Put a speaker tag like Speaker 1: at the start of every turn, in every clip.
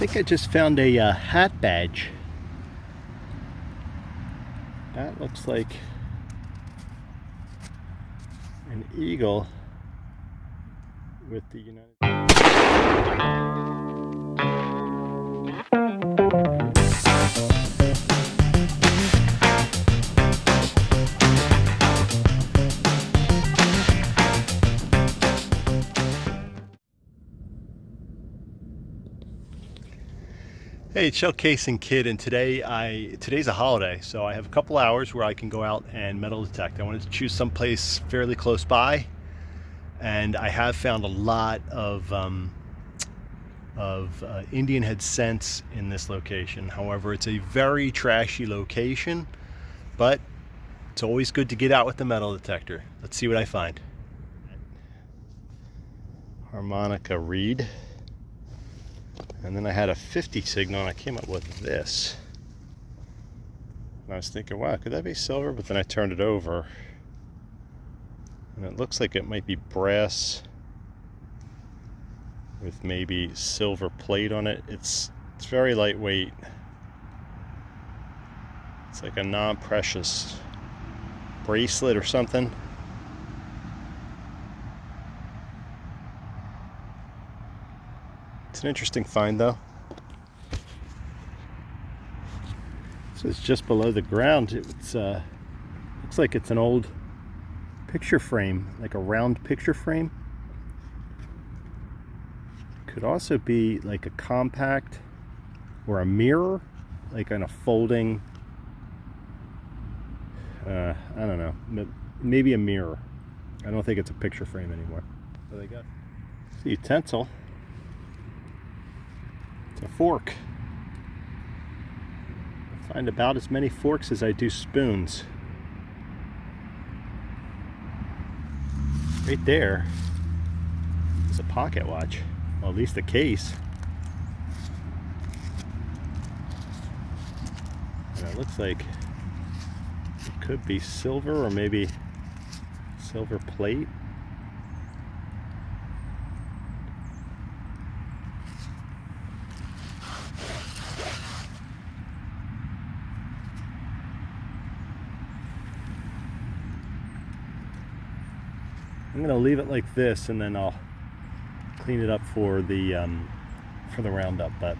Speaker 1: I think I just found a hat badge. That looks like an eagle with the United Hey, it's Showcasing Kid, and today's a holiday, so I have a couple hours where I can go out and metal detect. I wanted to choose someplace fairly close by, and I have found a lot of Indian head scents in this location. However, it's a very trashy location, but it's always good to get out with the metal detector. Let's see what I find. Harmonica reed. And then I had a 50 signal and I came up with this. And I was thinking, wow, could that be silver? But then I turned it over and it looks like it might be brass with maybe silver plate on it. It's very lightweight. It's like a non-precious bracelet or something. It's an interesting find though. So it's just below the ground. It's looks like it's an old picture frame, like a round picture frame. Could also be like a compact or a mirror, like on a folding, I don't know, maybe a mirror. I don't think it's a picture frame anymore. So they got the utensil. It's a fork. I find about as many forks as I do spoons. Right there is a pocket watch, well, at least the case. And it looks like it could be silver or maybe silver plate. I'm going to leave it like this, and then I'll clean it up for the roundup. But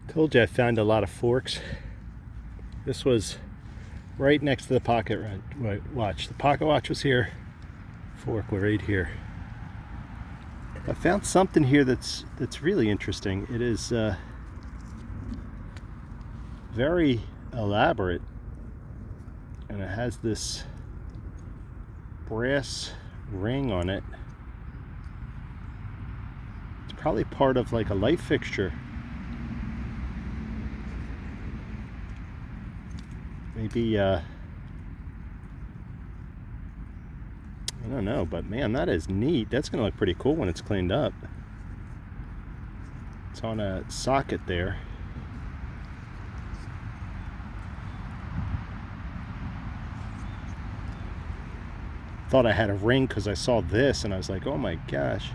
Speaker 1: told you I found a lot of forks. This was right next to the pocket watch. The pocket watch was here. Fork was right here. I found something here that's really interesting. It is very elaborate, and it has this brass ring on it. It's probably part of like a light fixture. Maybe I don't know, but man, that is neat. That's gonna look pretty cool when it's cleaned up. It's on a socket there. Thought I had a ring because I saw this and I was like, oh my gosh.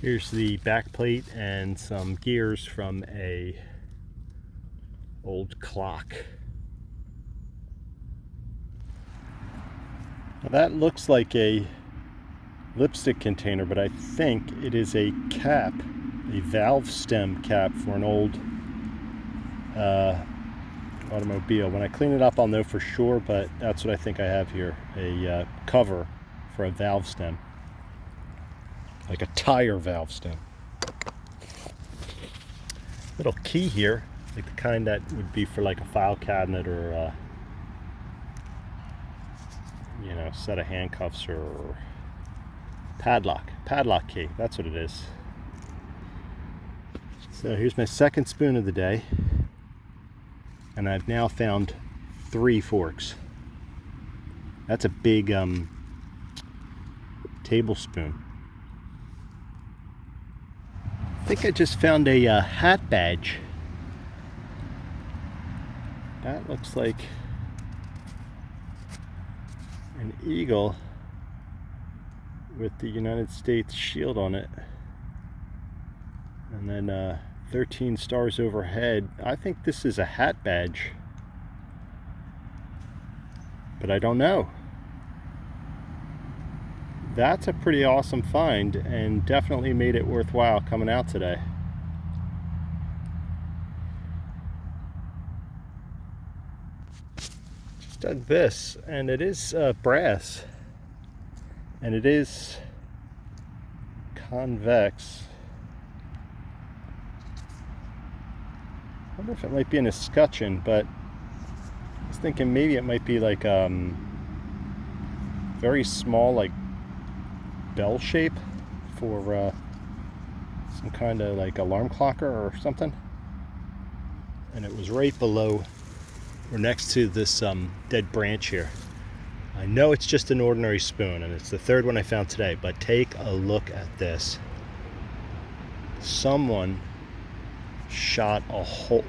Speaker 1: Here's the back plate and some gears from a old clock. Now that looks like a lipstick container, but I think it is a cap, a valve stem cap for an old automobile. When I clean it up, I'll know for sure, but that's what I think I have here, a cover for a valve stem, like a tire valve stem. Little key here, like the kind that would be for like a file cabinet or you know, set of handcuffs or padlock key. That's what it is. So here's my second spoon of the day. And I've now found 3 forks. That's a big tablespoon. I think I just found a hat badge. That looks like an eagle with the United States shield on it, and then 13 stars overhead. I think this is a hat badge, but I don't know. That's a pretty awesome find and definitely made it worthwhile coming out today. Just dug this, and it is brass, and it is convex. I wonder if it might be an escutcheon, but I was thinking maybe it might be like very small, like bell shape for some kind of like alarm clocker or something. And it was right below or next to this dead branch here. I know it's just an ordinary spoon, and it's the third one I found today, but take a look at this. Someone shot a hole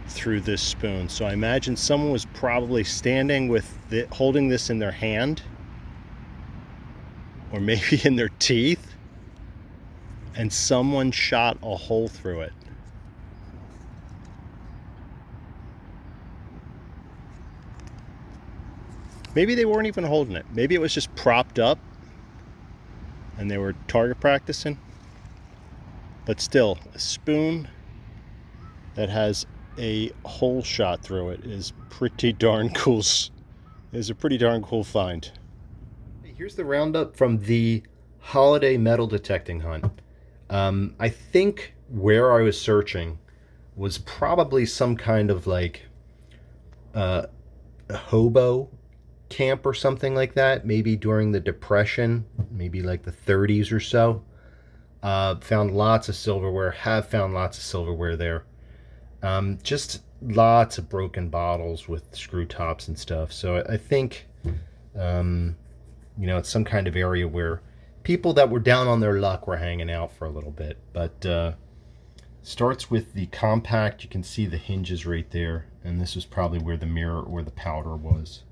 Speaker 1: through this spoon. So I imagine someone was probably standing with holding this in their hand, or maybe in their teeth, and someone shot a hole through it. Maybe they weren't even holding it. Maybe it was just propped up and they were target practicing. But still, a spoon that has a hole shot through it is pretty darn cool. Is a pretty darn cool find. Here's the roundup from the holiday metal detecting hunt. I think where I was searching was probably some kind of like a hobo camp or something like that, maybe during the Depression, maybe like the 30s or so. Found lots of silverware, have found lots of silverware there. Just lots of broken bottles with screw tops and stuff. So I think, it's some kind of area where people that were down on their luck were hanging out for a little bit. But starts with the compact. You can see the hinges right there. And this was probably where the mirror or the powder was.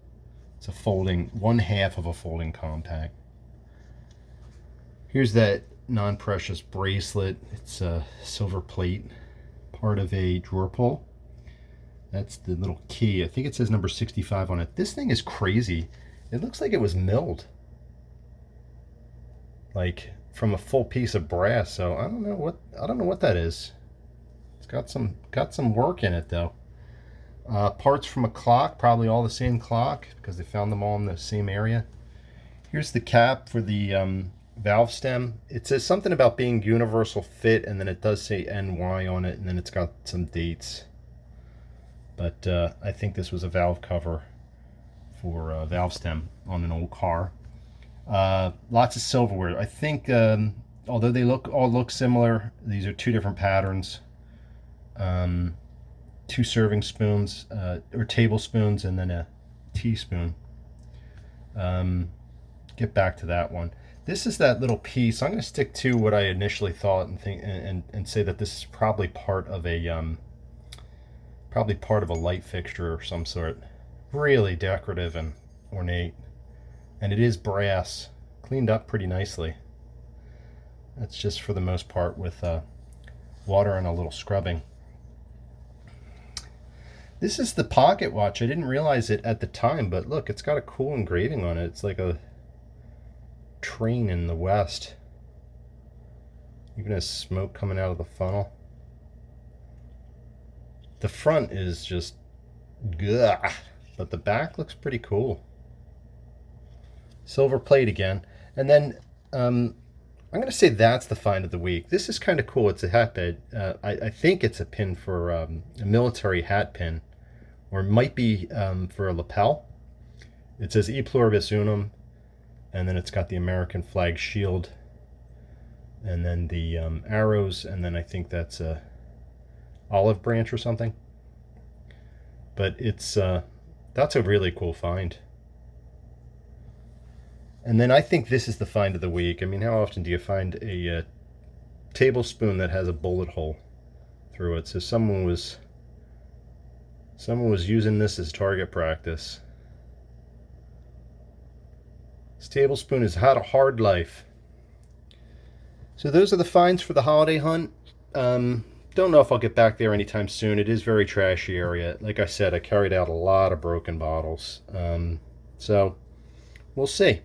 Speaker 1: It's a folding, one half of a folding compact. Here's that non-precious bracelet. It's a silver plate, part of a drawer pull. That's the little key. I think it says number 65 on it. This thing is crazy. It looks like it was milled, like from a full piece of brass. So I don't know what that is. It's got some work in it though. Parts from a clock, probably all the same clock because they found them all in the same area. Here's the cap for the valve stem. It says something about being universal fit, and then it does say NY on it, and then it's got some dates. But I think this was a valve cover for a valve stem on an old car. Lots of silverware. I think, although they all look similar, these are two different patterns. 2 serving spoons, or tablespoons, and then a teaspoon. Get back to that one. This is that little piece. I'm going to stick to what I initially thought and think, and say that this is probably part of a light fixture of some sort. Really decorative and ornate, and it is brass, cleaned up pretty nicely. That's just for the most part with water and a little scrubbing. This is the pocket watch. I didn't realize it at the time, but look, it's got a cool engraving on it. It's like a train in the west. Even has smoke coming out of the funnel. The front is just gah, but the back looks pretty cool. Silver plate again. And then I'm going to say that's the find of the week. This is kind of cool. It's a hat bed. I think it's a pin for a military hat pin, or it might be for a lapel. It says E Pluribus Unum, and then it's got the American flag shield, and then the arrows, and then I think that's a olive branch or something. But it's that's a really cool find. And then I think this is the find of the week. I mean, how often do you find a tablespoon that has a bullet hole through it? So someone was using this as target practice. This tablespoon has had a hard life. So those are the finds for the holiday hunt. Don't know if I'll get back there anytime soon. It is a very trashy area. Like I said, I carried out a lot of broken bottles. So we'll see.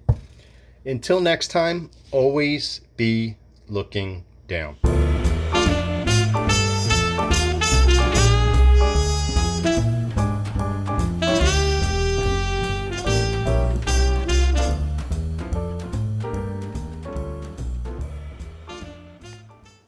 Speaker 1: Until next time, always be looking down.